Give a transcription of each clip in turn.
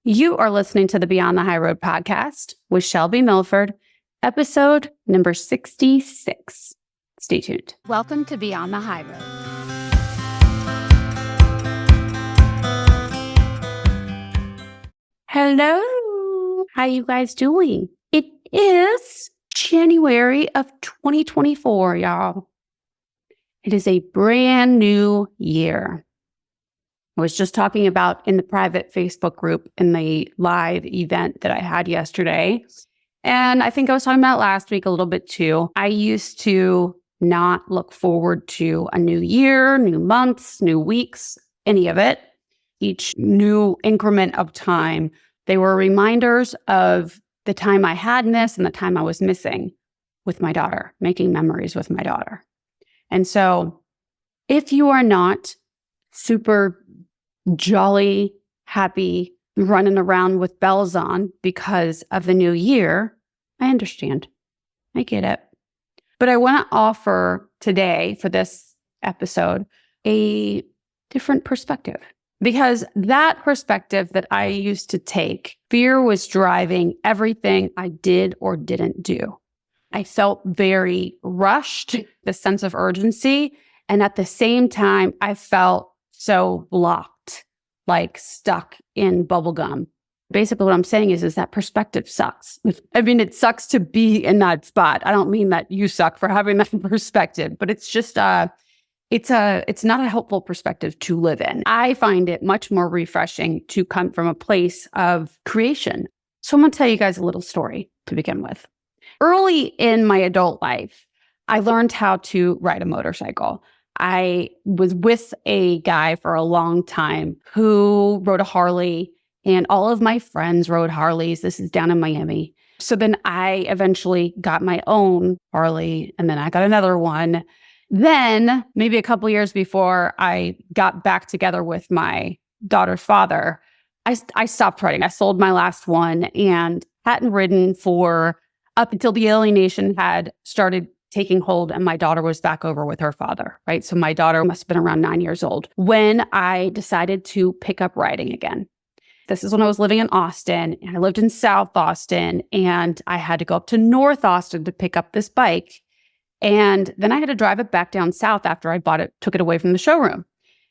You are listening to the Beyond the High Road podcast with Shelby Milford, episode number 66. Stay tuned. Welcome to Beyond the High Road. Hello. How you guys doing? It is January of 2024, y'all. It is a brand new year. I was just talking about in the private Facebook group in the live event that I had yesterday. And I think I was talking about last week a little bit too. I used to not look forward to a new year, new months, new weeks, any of it. Each new increment of time, they were reminders of the time I had missed and the time I was missing with my daughter, making memories with my daughter. And so if you are not super jolly, happy, running around with bells on because of the new year, I understand. I get it. But I want to offer today for this episode a different perspective, because that perspective that I used to take, fear was driving everything I did or didn't do. I felt very rushed, the sense of urgency, and at the same time, I felt so blocked, like stuck in bubblegum. Basically, what I'm saying is that perspective sucks. I mean, it sucks to be in that spot. I don't mean that you suck for having that perspective, but it's just it's not a helpful perspective to live in. I find it much more refreshing to come from a place of creation. So I'm going to tell you guys a little story to begin with. Early in my adult life, I learned how to ride a motorcycle. I was with a guy for a long time who rode a Harley, and all of my friends rode Harleys. This is down in Miami. So then I eventually got my own Harley, and then I got another one. Then, maybe a couple years before I got back together with my daughter's father, I stopped riding. I sold my last one and hadn't ridden for up until the Alienation had started taking hold and my daughter was back over with her father, right? So my daughter must have been around 9 years old when I decided to pick up riding again. This is when I was living in Austin, and I lived in South Austin, and I had to go up to North Austin to pick up this bike. And then I had to drive it back down south after I bought it, took it away from the showroom.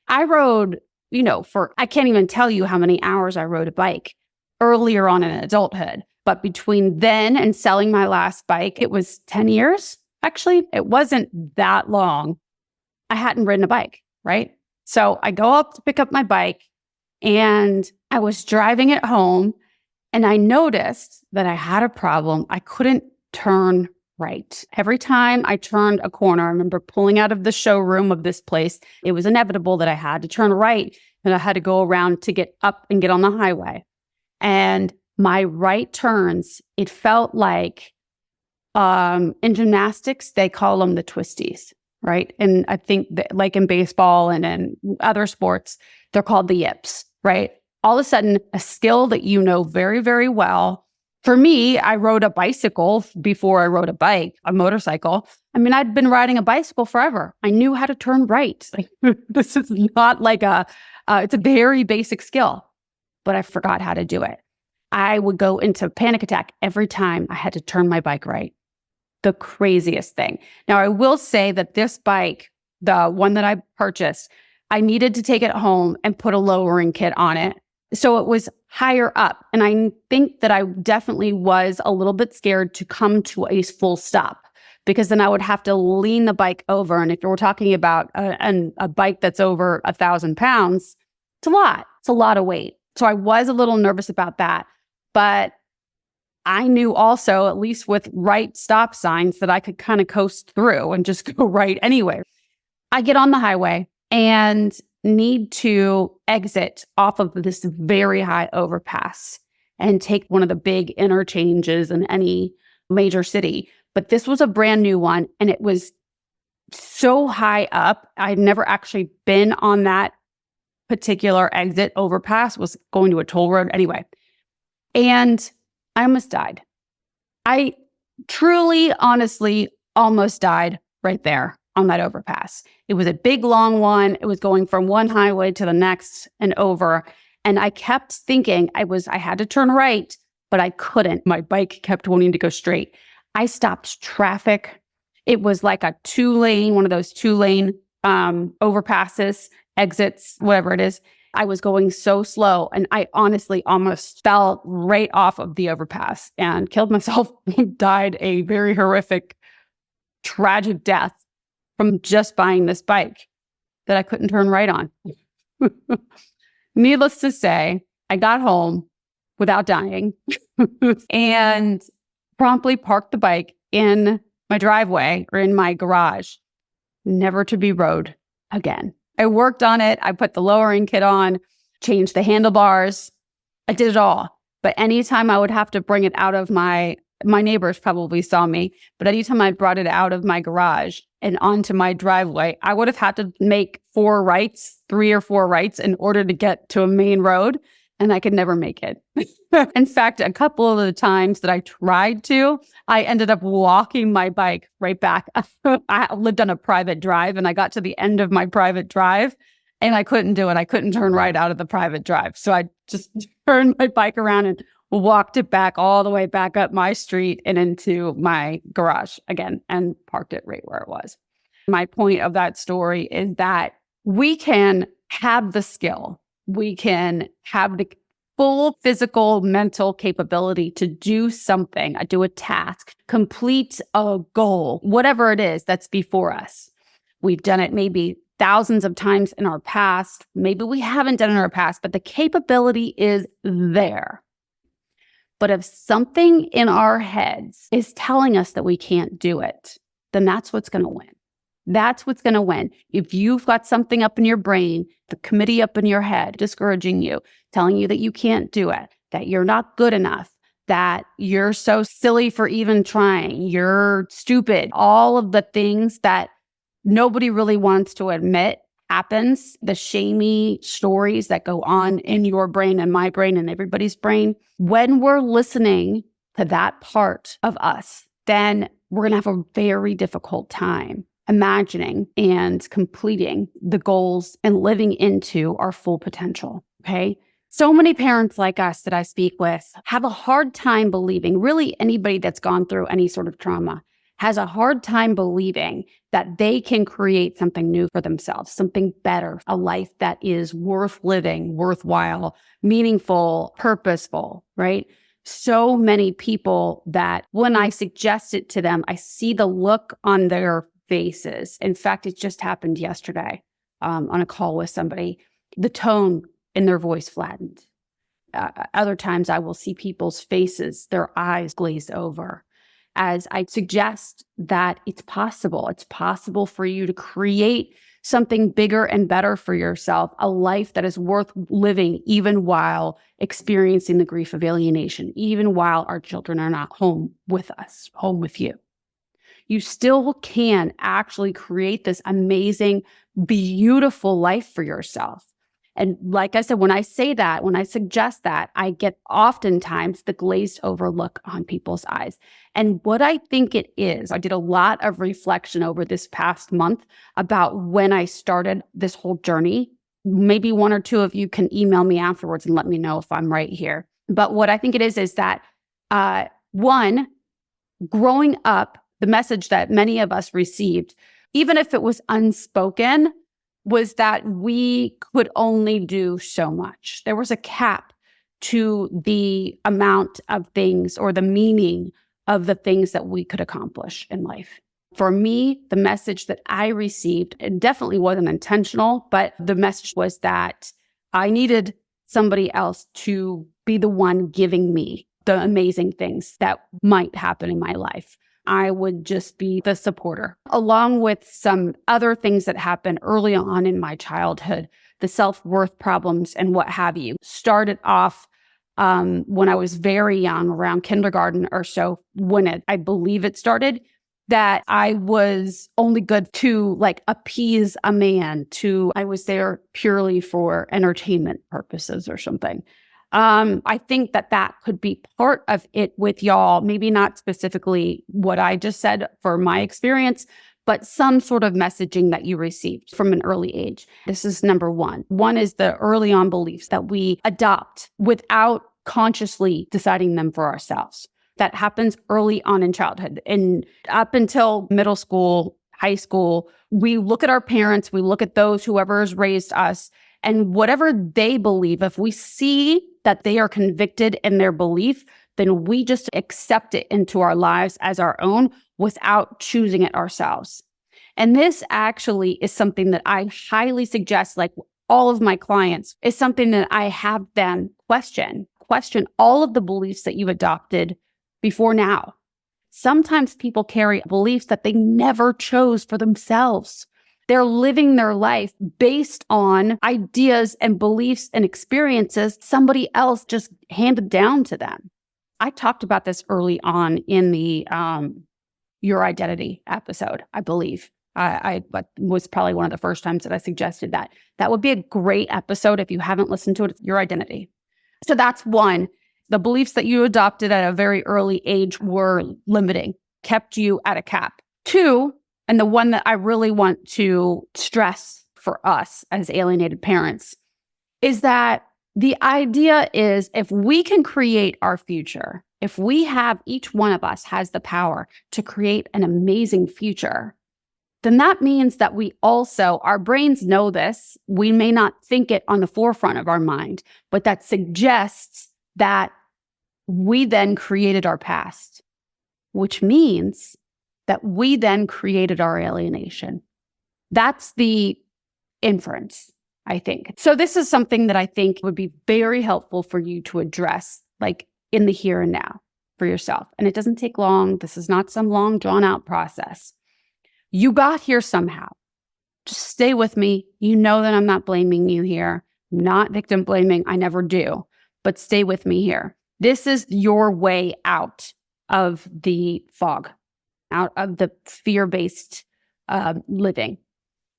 I rode, I can't even tell you how many hours I rode a bike earlier on in adulthood. But between then and selling my last bike, it was 10 years. Actually, it wasn't that long. I hadn't ridden a bike, right? So I go up to pick up my bike, and I was driving it home, and I noticed that I had a problem. I couldn't turn right. Every time I turned a corner, I remember pulling out of the showroom of this place. It was inevitable that I had to turn right, and I had to go around to get up and get on the highway. And my right turns, it felt like, in gymnastics, they call them the twisties, right? And I think that, like in baseball and in other sports, they're called the yips, right? All of a sudden, a skill that you know very, very well. For me, I rode a bicycle before I rode a motorcycle. I mean, I'd been riding a bicycle forever. I knew how to turn right. This is not like it's a very basic skill, but I forgot how to do it. I would go into panic attack every time I had to turn my bike right. The craziest thing. Now, I will say that this bike, the one that I purchased, I needed to take it home and put a lowering kit on it. So it was higher up. And I think that I definitely was a little bit scared to come to a full stop, because then I would have to lean the bike over. And if we're talking about a bike that's over 1,000 pounds, it's a lot. It's a lot of weight. So I was a little nervous about that. But I knew also, at least with right stop signs, that I could kind of coast through and just go right anyway. I get on the highway and need to exit off of this very high overpass and take one of the big interchanges in any major city. But this was a brand new one, and it was so high up. I'd never actually been on that particular exit overpass, was going to a toll road anyway. And I almost died. I truly, honestly, almost died right there on that overpass. It was a big, long one. It was going from one highway to the next and over. And I kept thinking I had to turn right, but I couldn't. My bike kept wanting to go straight. I stopped traffic. It was like a one of those 2-lane overpasses, exits, whatever it is. I was going so slow, and I honestly almost fell right off of the overpass and killed myself. Died a very horrific, tragic death from just buying this bike that I couldn't turn right on. Needless to say, I got home without dying and promptly parked the bike in my driveway or in my garage, never to be rode again. I worked on it. I put the lowering kit on, changed the handlebars. I did it all. But anytime I would have to bring it out of my neighbors probably saw me, but anytime I brought it out of my garage and onto my driveway, I would have had to make 3 or 4 rights in order to get to a main road, and I could never make it. In fact, a couple of the times that I tried to, I ended up walking my bike right back. I lived on a private drive, and I got to the end of my private drive, and I couldn't do it. I couldn't turn right out of the private drive. So I just turned my bike around and walked it back all the way back up my street and into my garage again and parked it right where it was. My point of that story is that we can have the skill. We can have the full physical, mental capability to do something, do a task, complete a goal, whatever it is that's before us. We've done it maybe thousands of times in our past. Maybe we haven't done it in our past, but the capability is there. But if something in our heads is telling us that we can't do it, then that's what's going to win. That's what's going to win. If you've got something up in your brain, the committee up in your head, discouraging you, telling you that you can't do it, that you're not good enough, that you're so silly for even trying, you're stupid, all of the things that nobody really wants to admit happens, the shamey stories that go on in your brain and my brain and everybody's brain, when we're listening to that part of us, then we're going to have a very difficult time imagining and completing the goals and living into our full potential. Okay. So many parents like us that I speak with have a hard time believing, really anybody that's gone through any sort of trauma has a hard time believing that they can create something new for themselves, something better, a life that is worth living, worthwhile, meaningful, purposeful, right? So many people that when I suggest it to them, I see the look on their faces. In fact, it just happened yesterday on a call with somebody. The tone in their voice flattened. Other times I will see people's faces, their eyes glaze over as I suggest that it's possible. It's possible for you to create something bigger and better for yourself, a life that is worth living even while experiencing the grief of alienation, even while our children are not home with us, home with you. You still can actually create this amazing, beautiful life for yourself. And like I said, when I say that, when I suggest that, I get oftentimes the glazed over look on people's eyes. And what I think it is, I did a lot of reflection over this past month about when I started this whole journey. Maybe 1 or 2 of you can email me afterwards and let me know if I'm right here. But what I think it is that one, growing up, the message that many of us received, even if it was unspoken, was that we could only do so much. There was a cap to the amount of things or the meaning of the things that we could accomplish in life. For me, the message that I received, it definitely wasn't intentional, but the message was that I needed somebody else to be the one giving me the amazing things that might happen in my life. I would just be the supporter, along with some other things that happened early on in my childhood, the self-worth problems and what have you. Started off when I was very young, around kindergarten or so, I believe it started, that I was only good to like appease a man, I was there purely for entertainment purposes or something. I think that could be part of it with y'all, maybe not specifically what I just said for my experience, but some sort of messaging that you received from an early age. This is number one. One is the early on beliefs that we adopt without consciously deciding them for ourselves. That happens early on in childhood and up until middle school, high school. We look at our parents, we look at whoever has raised us, and whatever they believe, if we see that they are convicted in their belief, then we just accept it into our lives as our own without choosing it ourselves. And this actually is something that I highly suggest, like all of my clients, is something that I have them question all of the beliefs that you've adopted before now. Sometimes people carry beliefs that they never chose for themselves. They're living their life based on ideas and beliefs and experiences somebody else just handed down to them. I talked about this early on in the Your Identity episode, I believe. I was probably one of the first times that I suggested that. That would be a great episode if you haven't listened to it, Your Identity. So that's one. The beliefs that you adopted at a very early age were limiting, kept you at a cap. Two, and the one that I really want to stress for us as alienated parents, is that the idea is if we can create our future, if each one of us has the power to create an amazing future, then that means that our brains know this. We may not think it on the forefront of our mind, but that suggests that we then created our past, which means that we then created our alienation. That's the inference, I think. So this is something that I think would be very helpful for you to address, like in the here and now for yourself. And it doesn't take long. This is not some long drawn out process. You got here somehow. Just stay with me. You know that I'm not blaming you here. I'm not victim blaming. I never do. But stay with me here. This is your way out of the fog, out of the fear-based living,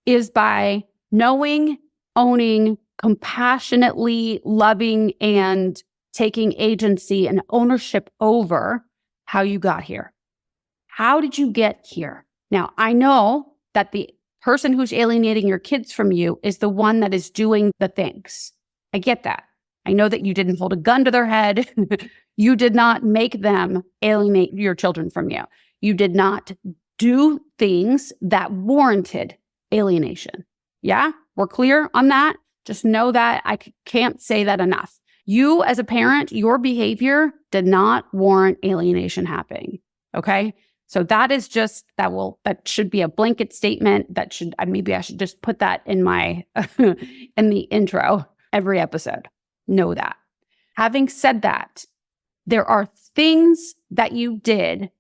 is by knowing, owning, compassionately loving, and taking agency and ownership over how you got here. How did you get here? Now, I know that the person who's alienating your kids from you is the one that is doing the things. I get that. I know that you didn't hold a gun to their head. You did not make them alienate your children from you. You did not do things that warranted alienation. Yeah? We're clear on that? Just know that. I can't say that enough. You as a parent, your behavior did not warrant alienation happening. Okay? So that is just, that should be a blanket statement. Maybe I should just put that in in the intro every episode. Know that. Having said that, there are things that you did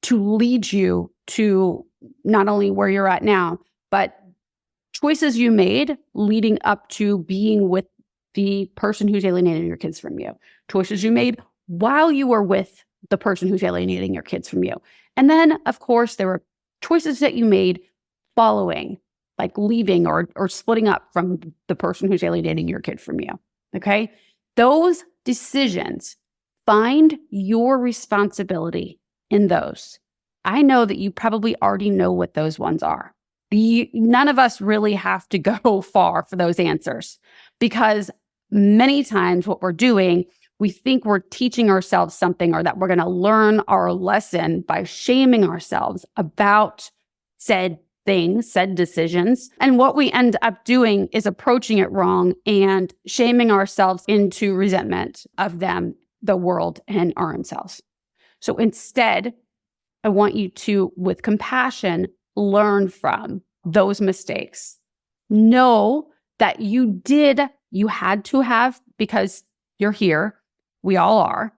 to lead you to not only where you're at now, but choices you made leading up to being with the person who's alienating your kids from you. Choices you made while you were with the person who's alienating your kids from you. And then, of course, there were choices that you made following, like leaving or splitting up from the person who's alienating your kid from you. Okay? Those decisions, find your responsibility in those. I know that you probably already know what those ones are. None of us really have to go far for those answers, because many times what we're doing, we think we're teaching ourselves something, or that we're going to learn our lesson by shaming ourselves about said things, said decisions. And what we end up doing is approaching it wrong and shaming ourselves into resentment of them, the world, and our own selves. So instead, I want you to, with compassion, learn from those mistakes. Know that you had to have, because you're here, we all are.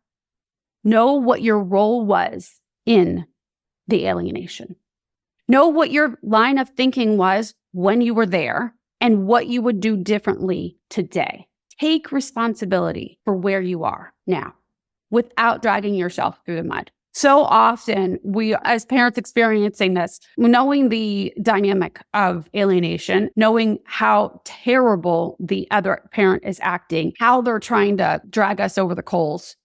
Know what your role was in the alienation. Know what your line of thinking was when you were there and what you would do differently today. Take responsibility for where you are now without dragging yourself through the mud. So often we, as parents experiencing this, knowing the dynamic of alienation, knowing how terrible the other parent is acting, how they're trying to drag us over the coals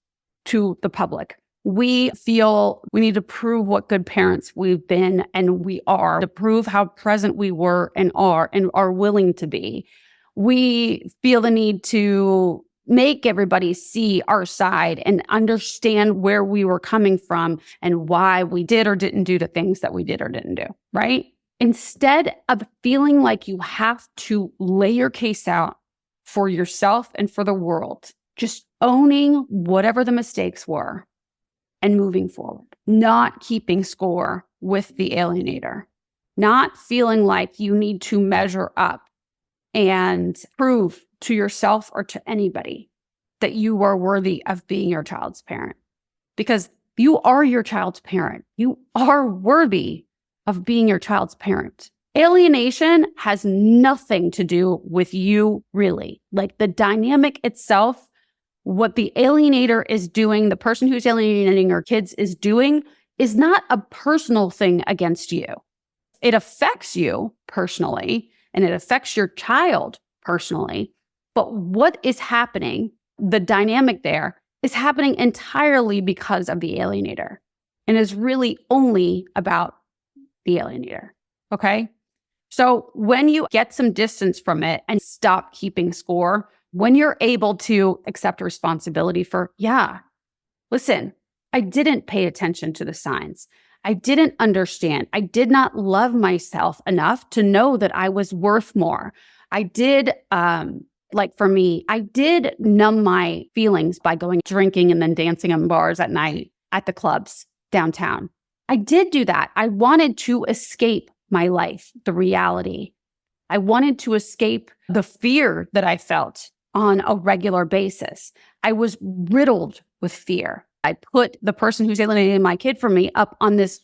to the public, We feel we need to prove what good parents we've been and we are, to prove how present we were and are willing to be. We feel the need to make everybody see our side and understand where we were coming from and why we did or didn't do the things that we did or didn't do, right? Instead of feeling like you have to lay your case out for yourself and for the world, just owning whatever the mistakes were and moving forward, not keeping score with the alienator, not feeling like you need to measure up and prove to yourself or to anybody that you are worthy of being your child's parent, because you are your child's parent. You are worthy of being your child's parent. Alienation has nothing to do with you, really. Like the dynamic itself, what the alienator is doing, the person who's alienating your kids is doing, is not a personal thing against you. It affects you personally, and it affects your child personally. But what is happening, the dynamic there, is happening entirely because of the alienator, and is really only about the alienator, okay? So when you get some distance from it and stop keeping score, when you're able to accept responsibility for, yeah, listen, I didn't pay attention to the signs. I didn't understand. I did not love myself enough to know that I was worth more. I did, for me, I did numb my feelings by going drinking and then dancing in bars at night at the clubs downtown. I did do that. I wanted to escape my life, the reality. I wanted to escape the fear that I felt on a regular basis. I was riddled with fear. I put the person who's alienating my kid from me up on this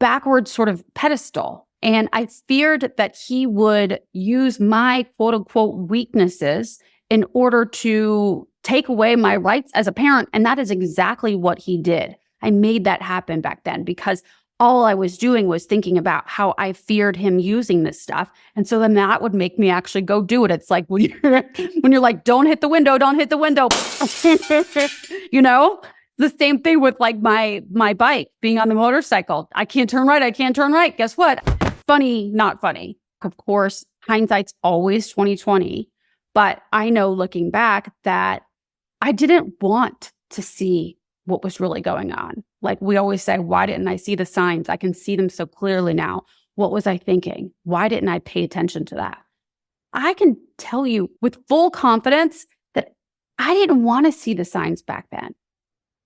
backward sort of pedestal. And I feared that he would use my quote unquote weaknesses in order to take away my rights as a parent. And that is exactly what he did. I made that happen back then because all I was doing was thinking about how I feared him using this stuff. And so then that would make me actually go do it. It's like when you're like, don't hit the window, don't hit the window. You know, the same thing with like my bike being on the motorcycle. I can't turn right. I can't turn right. Guess what? Funny, not funny. Of course, hindsight's always 2020. But I know looking back that I didn't want to see what was really going on. Like we always say, why didn't I see the signs? I can see them so clearly now. What was I thinking? Why didn't I pay attention to that? I can tell you with full confidence that I didn't want to see the signs back then.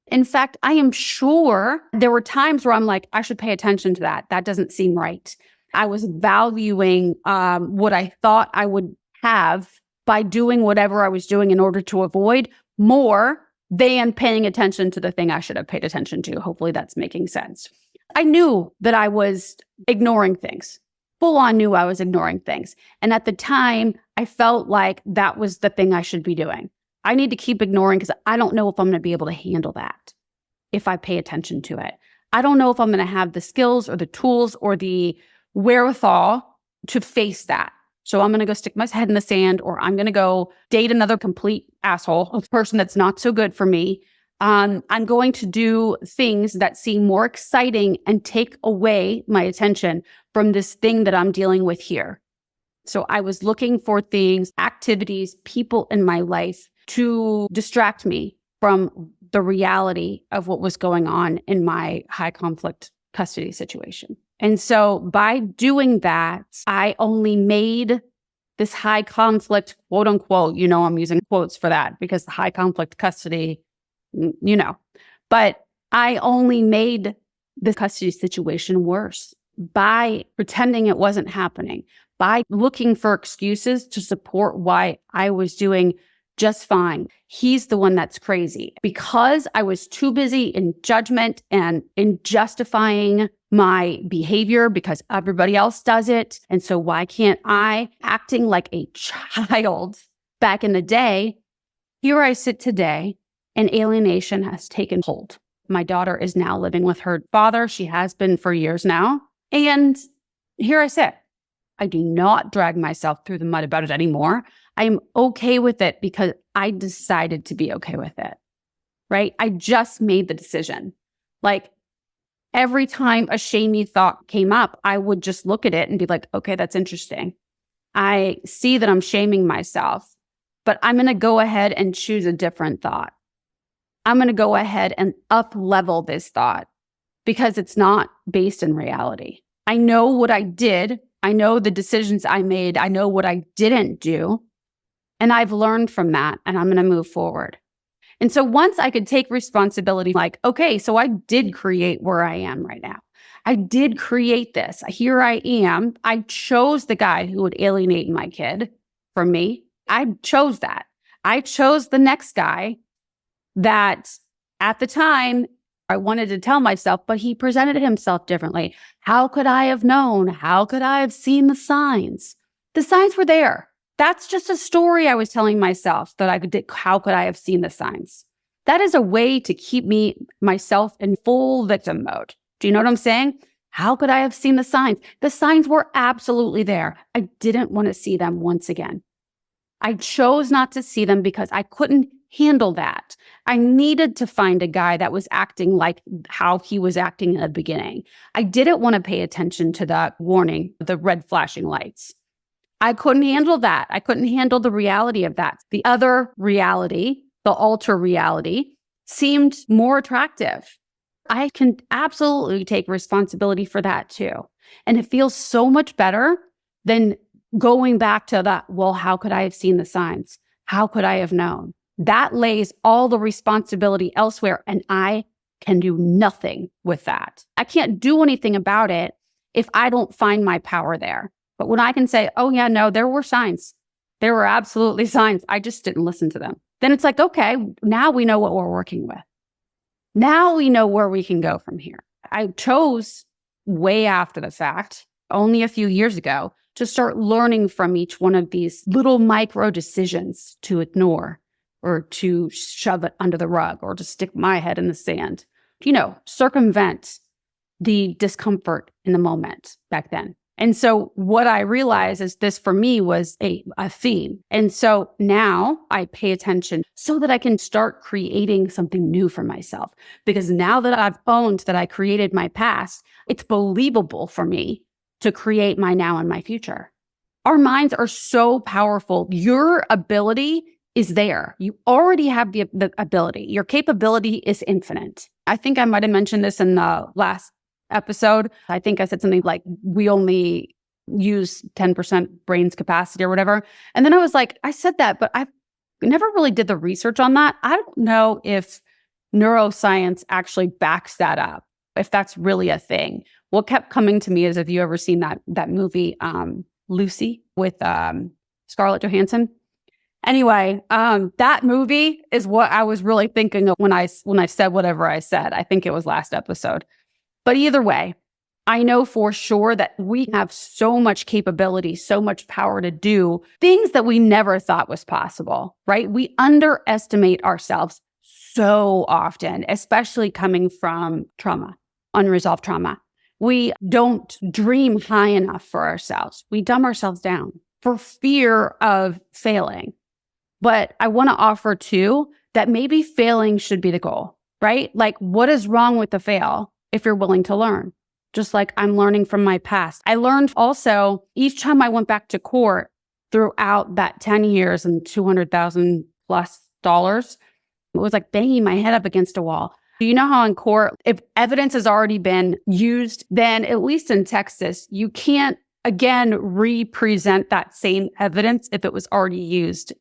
In fact, I am sure there were times where I'm like, I should pay attention to that. That doesn't seem right. I was valuing what I thought I would have by doing whatever I was doing in order to avoid more than paying attention to the thing I should have paid attention to. Hopefully that's making sense. I knew that I was ignoring things. Full on knew I was ignoring things. And at the time, I felt like that was the thing I should be doing. I need to keep ignoring because I don't know if I'm going to be able to handle that if I pay attention to it. I don't know if I'm going to have the skills or the tools or the wherewithal to face that. So I'm going to go stick my head in the sand, or I'm going to go date another complete asshole, a person that's not so good for me. I'm going to do things that seem more exciting and take away my attention from this thing that I'm dealing with here. So I was looking for things, activities, people in my life to distract me from the reality of what was going on in my high conflict custody situation. And so by doing that, I only made this high conflict, quote unquote, I'm using quotes for that because the high conflict custody, but I only made the custody situation worse by pretending it wasn't happening, by looking for excuses to support why I was doing just fine. He's the one that's crazy. Because I was too busy in judgment and in justifying my behavior because everybody else does it. And so why can't I? Acting like a child back in the day, here I sit today and alienation has taken hold. My daughter is now living with her father. She has been for years now. And here I sit. I do not drag myself through the mud about it anymore. I am okay with it because I decided to be okay with it. right? I just made the decision. Like every time a shamey thought came up, I would just look at it and be like, okay, that's interesting. I see that I'm shaming myself, but I'm going to go ahead and choose a different thought. I'm going to go ahead and up level this thought because it's not based in reality. I know what I did. I know the decisions I made. I know what I didn't do. And I've learned from that, and I'm going to move forward. And so once I could take responsibility, like, okay, so I did create where I am right now. I did create this. Here I am. I chose the guy who would alienate my kid from me. I chose that. I chose the next guy that at the time I wanted to tell myself, but he presented himself differently. How could I have known? How could I have seen the signs? The signs were there. That's just a story I was telling myself that I could. How could I have seen the signs? That is a way to keep myself in full victim mode. Do you know what I'm saying? How could I have seen the signs? The signs were absolutely there. I didn't want to see them once again. I chose not to see them because I couldn't handle that. I needed to find a guy that was acting like how he was acting in the beginning. I didn't want to pay attention to that warning, the red flashing lights. I couldn't handle that. I couldn't handle the reality of that. The other reality, the alter reality, seemed more attractive. I can absolutely take responsibility for that too. And it feels so much better than going back to that, well, how could I have seen the signs? How could I have known? That lays all the responsibility elsewhere, and I can do nothing with that. I can't do anything about it if I don't find my power there. But when I can say, oh yeah, no, there were signs. There were absolutely signs. I just didn't listen to them. Then it's like, okay, now we know what we're working with. Now we know where we can go from here. I chose way after the fact, only a few years ago, to start learning from each one of these little micro decisions to ignore or to shove it under the rug or to stick my head in the sand, circumvent the discomfort in the moment back then. And so what I realized is this for me was a theme. And so now I pay attention so that I can start creating something new for myself. Because now that I've owned that I created my past, it's believable for me to create my now and my future. Our minds are so powerful. Your ability is there. You already have the ability. Your capability is infinite. I think I might have mentioned this in the last episode. I think I said something like, we only use 10% brain's capacity or whatever. And then I was like, I said that, but I never really did the research on that. I don't know if neuroscience actually backs that up, if that's really a thing. What kept coming to me is, have you ever seen that movie, Lucy, with Scarlett Johansson? Anyway, that movie is what I was really thinking of when I said whatever I said. I think it was last episode. But either way, I know for sure that we have so much capability, so much power to do things that we never thought was possible, right? We underestimate ourselves so often, especially coming from trauma, unresolved trauma. We don't dream high enough for ourselves. We dumb ourselves down for fear of failing. But I want to offer too that maybe failing should be the goal, right? Like, what is wrong with the fail if you're willing to learn? Just like I'm learning from my past. I learned also each time I went back to court throughout that 10 years and $200,000 plus, it was like banging my head up against a wall. You know how in court, if evidence has already been used, then at least in Texas, you can't again represent that same evidence if it was already used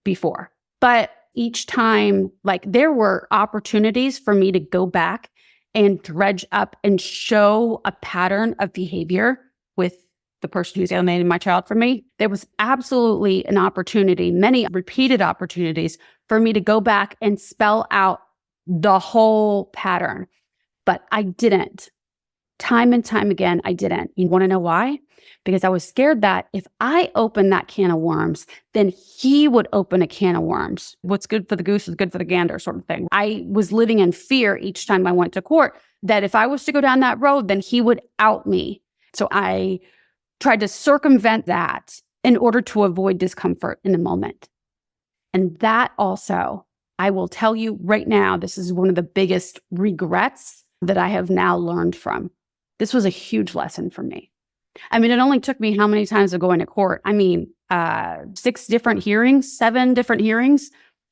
before. But each time, like, there were opportunities for me to go back and dredge up and show a pattern of behavior with the person who's alienating my child from me. There was absolutely an opportunity, many repeated opportunities for me to go back and spell out the whole pattern. But I didn't. Time and time again, I didn't. You want to know why? Because I was scared that if I opened that can of worms, then he would open a can of worms. What's good for the goose is good for the gander, sort of thing. I was living in fear each time I went to court that if I was to go down that road, then he would out me. So I tried to circumvent that in order to avoid discomfort in the moment. And that also, I will tell you right now, this is one of the biggest regrets that I have now learned from. This was a huge lesson for me. I mean, it only took me how many times of going to court? I mean, 6 different hearings, 7 different hearings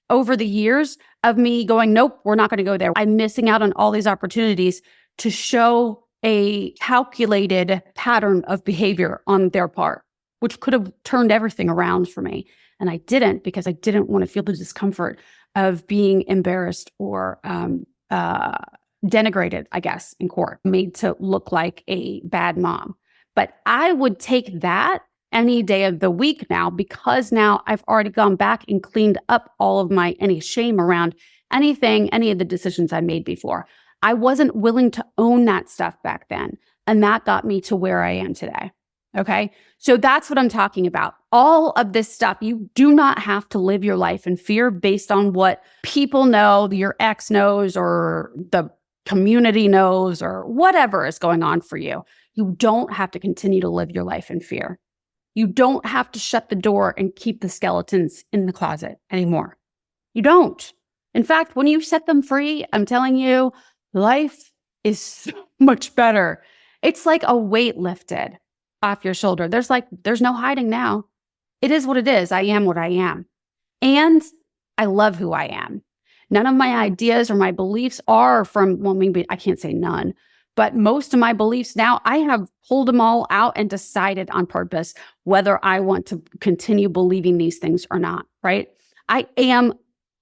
over the years of me going, nope, we're not going to go there. I'm missing out on all these opportunities to show a calculated pattern of behavior on their part, which could have turned everything around for me. And I didn't, because I didn't want to feel the discomfort of being embarrassed or denigrated, I guess, in court, made to look like a bad mom. But I would take that any day of the week now, because now I've already gone back and cleaned up all of any shame around any of the decisions I made before. I wasn't willing to own that stuff back then. And that got me to where I am today. Okay. So that's what I'm talking about. All of this stuff, you do not have to live your life in fear based on what people know, your ex knows, or the community knows, or whatever is going on for you. You don't have to continue to live your life in fear. You don't have to shut the door and keep the skeletons in the closet anymore. You don't. In fact, when you set them free, I'm telling you, life is so much better. It's like a weight lifted off your shoulder. There's no hiding now. It is what it is. I am what I am. And I love who I am. None of my ideas or my beliefs are from, well, maybe I can't say none, but most of my beliefs now, I have pulled them all out and decided on purpose whether I want to continue believing these things or not, right? I am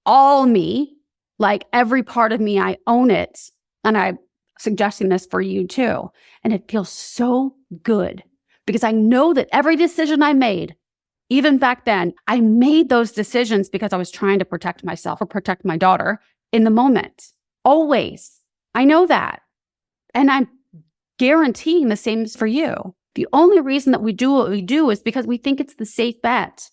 all me, like every part of me, I own it. And I'm suggesting this for you too. And it feels so good because I know that every decision I made, even back then, I made those decisions because I was trying to protect myself or protect my daughter in the moment. Always. I know that. And I'm guaranteeing the same is for you. The only reason that we do what we do is because we think it's the safe bet.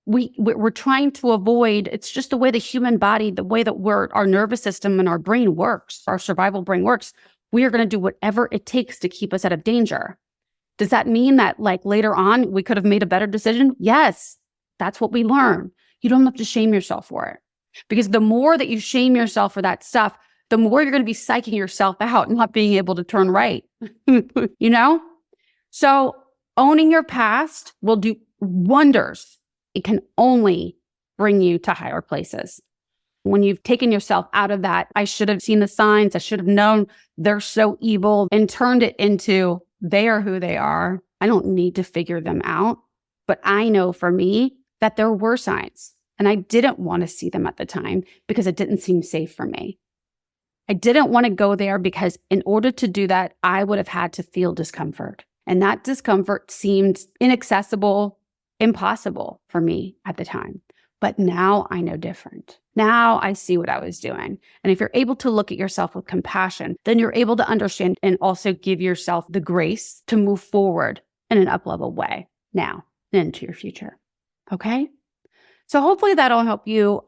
We're trying to avoid, it's just the way the human body, the way that our nervous system and our brain works, our survival brain works. We are going to do whatever it takes to keep us out of danger. Does that mean that like later on we could have made a better decision? Yes, that's what we learn. You don't have to shame yourself for it. Because the more that you shame yourself for that stuff, the more you're going to be psyching yourself out and not being able to turn right. You know? So owning your past will do wonders. It can only bring you to higher places. When you've taken yourself out of that, I should have seen the signs, I should have known they're so evil, and turned it into they are who they are. I don't need to figure them out. But I know for me that there were signs, and I didn't want to see them at the time because it didn't seem safe for me. I didn't want to go there because in order to do that, I would have had to feel discomfort. And that discomfort seemed inaccessible, impossible for me at the time. But now I know different. Now I see what I was doing. And if you're able to look at yourself with compassion, then you're able to understand and also give yourself the grace to move forward in an up-level way now and into your future. Okay? So hopefully that'll help you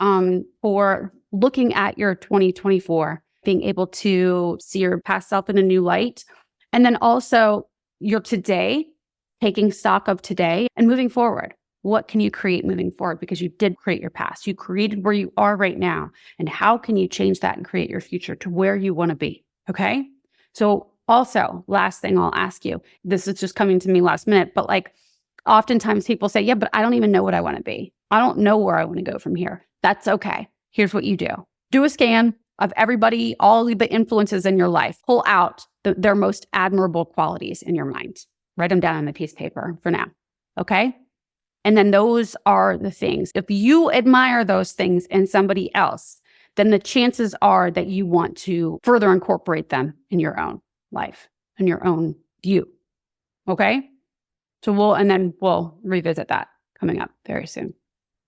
for looking at your 2024, being able to see your past self in a new light. And then also your today, taking stock of today and moving forward. What can you create moving forward? Because you did create your past. You created where you are right now. And how can you change that and create your future to where you want to be? Okay. So also, last thing I'll ask you, this is just coming to me last minute, but like oftentimes people say, yeah, but I don't even know what I want to be. I don't know where I want to go from here. That's okay. Here's what you do. Do a scan of everybody, all the influences in your life. Pull out their most admirable qualities in your mind. Write them down on a piece of paper for now. Okay. And then those are the things. If you admire those things in somebody else, then the chances are that you want to further incorporate them in your own life, in your own view. Okay? So we'll revisit that coming up very soon.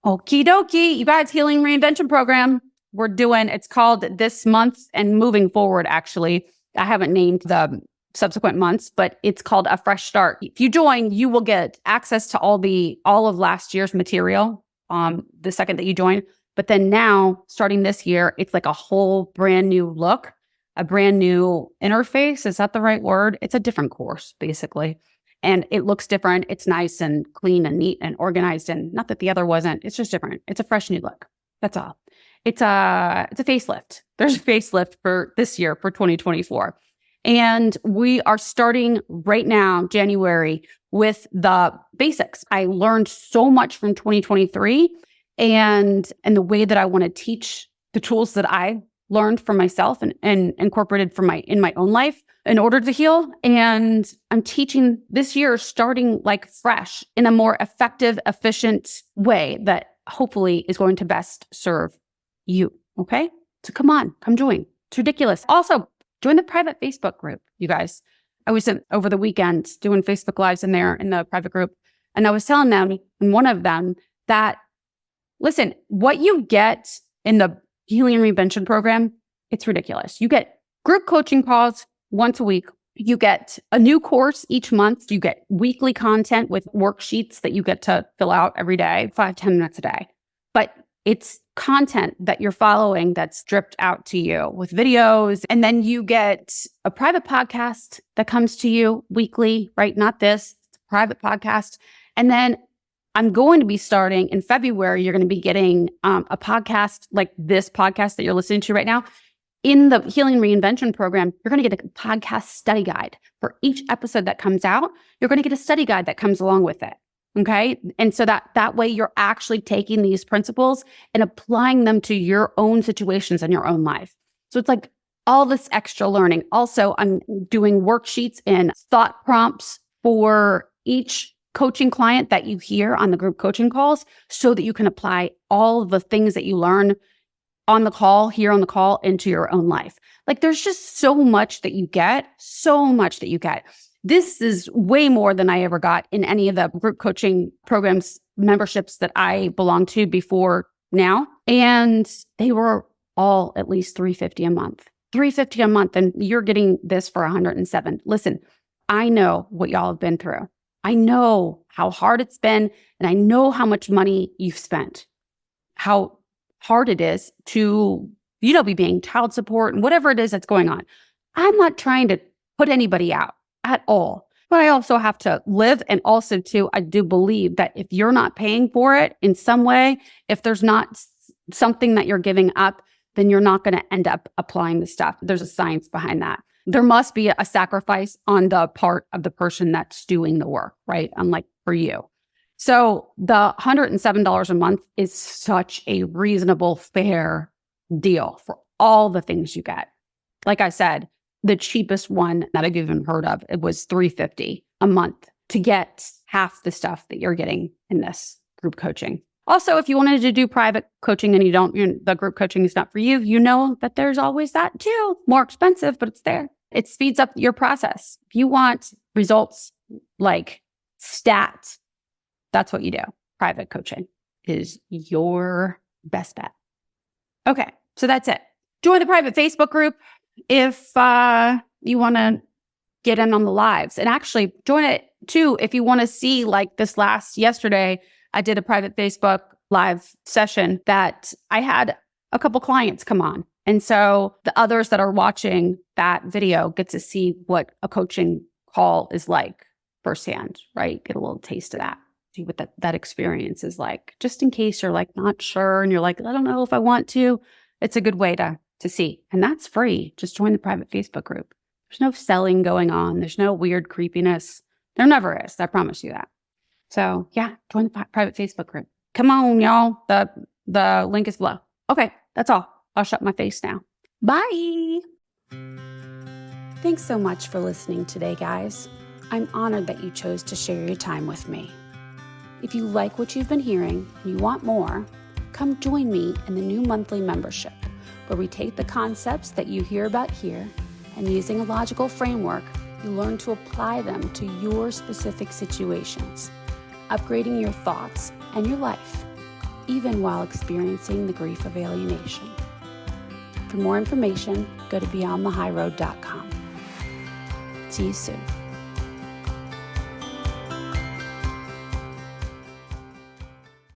Okie dokie, you guys, Healing Reinvention Program. It's called This Month and Moving Forward, actually. I haven't named the subsequent months, but it's called A Fresh Start. If you join, you will get access to all of last year's material the second that you join. But then now, starting this year, it's like a whole brand new look, a brand new interface. Is that the right word? It's a different course, basically. And it looks different. It's nice and clean and neat and organized. And not that the other wasn't. It's just different. It's a fresh new look. That's all. It's a facelift. There's a facelift for this year, for 2024. And we are starting right now, January, with the basics. I learned so much from 2023 and the way that I want to teach the tools that I learned from myself and incorporated in my own life in order to heal. And I'm teaching this year, starting like fresh in a more effective, efficient way that hopefully is going to best serve you. Okay. So come on, come join. It's ridiculous. Also, join the private Facebook group, you guys. I was over the weekend doing Facebook Lives in there in the private group. And I was telling them, and one of them, that, listen, what you get in the Healing and Reinvention program, it's ridiculous. You get group coaching calls once a week. You get a new course each month. You get weekly content with worksheets that you get to fill out every day, 5-10 minutes a day. But it's content that you're following that's dripped out to you with videos. And then you get a private podcast that comes to you weekly, right? Not this, it's a private podcast. And then I'm going to be starting in February. You're going to be getting a podcast like this podcast that you're listening to right now. In the Healing and Reinvention program, you're going to get a podcast study guide for each episode that comes out. You're going to get a study guide that comes along with it. Okay. And so that way you're actually taking these principles and applying them to your own situations in your own life. So it's like all this extra learning. Also, I'm doing worksheets and thought prompts for each coaching client that you hear on the group coaching calls so that you can apply all the things that you learn on the call, here on the call, into your own life. Like there's just so much that you get, This is way more than I ever got in any of the group coaching programs, memberships that I belonged to before now. And they were all at least $350 a month. $350 a month, and you're getting this for $107. Listen, I know what y'all have been through. I know how hard it's been, and I know how much money you've spent, how hard it is to, be paying child support and whatever it is that's going on. I'm not trying to put anybody out at all. But I also have to live. And also too, I do believe that if you're not paying for it in some way, if there's not something that you're giving up, then you're not going to end up applying the stuff. There's a science behind that. There must be a sacrifice on the part of the person that's doing the work, right? Unlike for you. So the $107 a month is such a reasonable, fair deal for all the things you get. Like I said, the cheapest one that I've even heard of, it was $350 a month to get half the stuff that you're getting in this group coaching. Also, if you wanted to do private coaching and the group coaching is not for you, you know that there's always that too. More expensive, but it's there. It speeds up your process. If you want results like stats, that's what you do. Private coaching is your best bet. Okay, so that's it. Join the private Facebook group if you want to get in on the lives. And actually join it too if you want to see, like yesterday, I did a private Facebook live session that I had a couple clients come on. And so the others that are watching that video get to see what a coaching call is like firsthand, right? Get a little taste of that. See what that experience is like, just in case you're like not sure and you're like, I don't know if I want to. It's a good way to see. And that's free. Just join the private Facebook group. There's no selling going on. There's no weird creepiness. There never is. I promise you that. So yeah, join the private Facebook group. Come on, y'all. The link is below. Okay, that's all. I'll shut my face now. Bye. Thanks so much for listening today, guys. I'm honored that you chose to share your time with me. If you like what you've been hearing and you want more, come join me in the new monthly membership, where we take the concepts that you hear about here and, using a logical framework, you learn to apply them to your specific situations, upgrading your thoughts and your life, even while experiencing the grief of alienation. For more information, go to beyondthehighroad.com. See you soon.